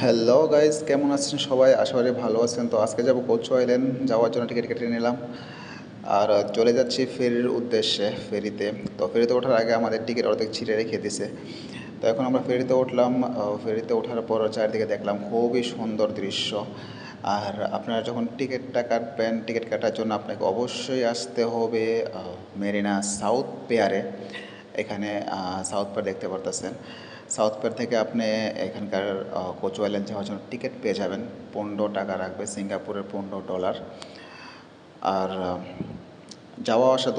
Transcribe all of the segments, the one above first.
Hello guys, কেমন আছেন সবাই? আশা করি ভালো আছেন। তো আজকে যাব কোচু আইল্যান্ড যাওয়ার জন্য টিকিট কেটে নিলাম। আর চলে যাচ্ছি ফেরির উদ্দেশ্যে, ফেরিতে। তো ফেরিতে ওঠার আগে আমাদের টিকিট অর্ধেক ছিঁড়ে রেখে দিছে। তো এখন আমরা ফেরিতে উঠলাম। ফেরিতে ওঠার পর চারিদিকে দেখলাম খুবই সুন্দর দৃশ্য। আর আপনারা যখন টিকিটটা কাটবেন, টিকিট কাটার জন্য আপনাকে অবশ্যই আসতে হবে মেরিনা সাউথ পিয়ারে। এখানে সাউথ পিয়ার দেখতে পারতেছেন। সাউথ পিয়ার থেকে আপনি এখানকার কোচু আইল্যান্ড যাওয়ার জন্য টিকিট পেয়ে যাবেন। 15 টাকা রাখবে, সিঙ্গাপুরের $15। আর যাওয়া আসা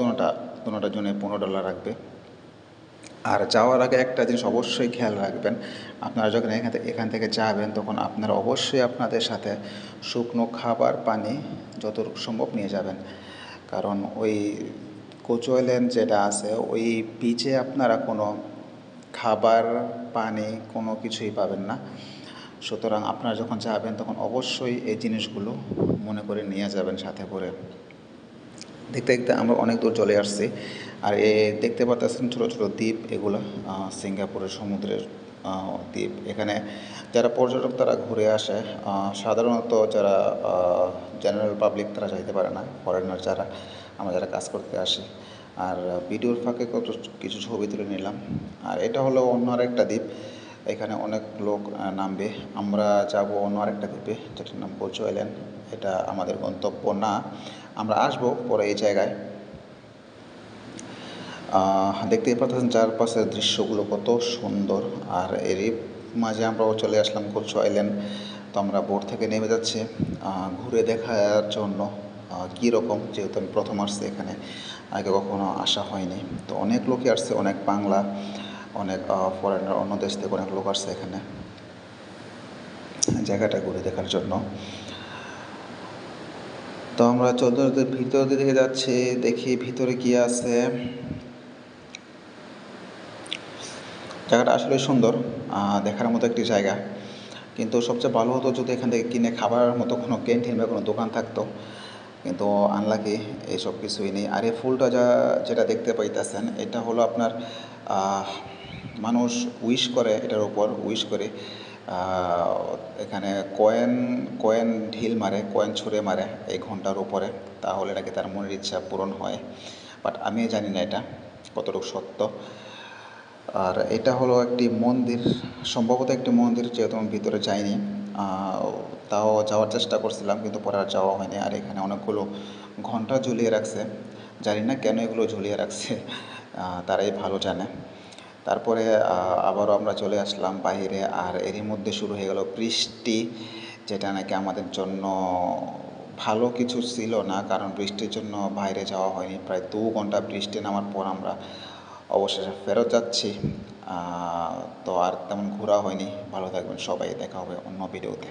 দুটার জন্য $15 রাখবে। আর যাওয়ার আগে একটা জিনিস অবশ্যই খেয়াল রাখবেন, আপনারা যখন এখান থেকে যাবেন তখন আপনারা অবশ্যই আপনাদের সাথে শুকনো খাবার পানি যতটুকু সম্ভব নিয়ে যাবেন। কারণ ওই কোচু আইল্যান্ড যেটা আছে ওই বিচে আপনারা কোনো খাবার পানি কোনো কিছুই পাবেন না। সুতরাং আপনারা যখন যাবেন তখন অবশ্যই এই জিনিসগুলো মনে করে নিয়ে যাবেন সাথে করে। দেখতে দেখতে আমরা অনেক দূর চলে আসছি। আর দেখতে পাচ্ছেন ছোটো ছোটো দ্বীপ, এগুলো সিঙ্গাপুরের সমুদ্রের দ্বীপ। এখানে যারা পর্যটক তারা ঘুরে আসে। সাধারণত যারা জেনারেল পাবলিক তারা যাইতে পারে না, ফরেনার যারা, আমরা যারা কাজ করতে আসি। আর ভিডিওর ফাঁকে কত কিছু ছবি তুলে নিলাম। আর এটা হলো অন্য আরেকটা দ্বীপ, এখানে অনেক লোক নামবে। আমরা যাব অন্য আরেকটা দ্বীপে যেটার নাম কোচু আইল্যান্ড। এটা আমাদের গন্তব্য না, আমরা আসবো পরে এই জায়গায়। দেখতেই পাচ্ছেন চারপাশের দৃশ্যগুলো কত সুন্দর। আর এরই মাঝে আমরাও চলে আসলাম কোচু আইল্যান্ড। তো আমরা বোট থেকে নেমে যাচ্ছি ঘুরে দেখার জন্য কীরকম, যেহেতু আমি প্রথম আসছি এখানে, আগে কখনো আসা হয়নি। তো অনেক লোকই আসছে, অনেক বাংলা, অনেক ফরেনার, অন্য দেশ থেকে অনেক লোক আসছে এখানে জায়গাটা ঘুরে দেখার জন্য। তো আমরা চৌধুরীদের ভিতর দিকে যাচ্ছি, দেখি ভিতরে কি আছে। জায়গাটা আসলে সুন্দর, দেখার মতো একটি জায়গা। কিন্তু সবচেয়ে ভালো হতো যদি এখান থেকে কিনে খাবার মতো কোনো ক্যান্টিন বা কোনো দোকান থাকতো, কিন্তু আনলাকি এইসব কিছুই নেই। আর এই ফুলটা যেটা দেখতে পাইতেছেন এটা হলো আপনার মানুষ উইশ করে, এটার উপর উইশ করে এখানে কয়েন কয়েন ঢিল মারে, কয়েন ছুঁড়ে মারে এই ঘন্টার উপরে, তাহলে নাকি তার মনের ইচ্ছা পূরণ হয়। বাট আমি জানি না এটা কতটুকু সত্য। আর এটা হলো একটি মন্দির, সম্ভবত একটি মন্দির, যেহেতু আমি ভিতরে যাইনি। তাও যাওয়ার চেষ্টা করছিলাম কিন্তু পরে আর যাওয়া হয়নি। আর এখানে অনেকগুলো ঘন্টা ঝুলিয়ে রাখছে, জানি না কেন এগুলো ঝুলিয়ে রাখছে, তারাই ভালো জানে। তারপরে আবারও আমরা চলে আসলাম বাইরে। আর এরই মধ্যে শুরু হয়ে গেল বৃষ্টি, যেটা নাকি আমাদের জন্য ভালো কিছু ছিল না, কারণ বৃষ্টির জন্য বাইরে যাওয়া হয়নি। প্রায় 2 ঘন্টা বৃষ্টি নামার পর আমরা অবশেষে ফেরত যাচ্ছি। তো আর তেমন ঘোরা হয়নি। ভালো থাকবেন সবাই, দেখা হবে অন্য ভিডিওতে।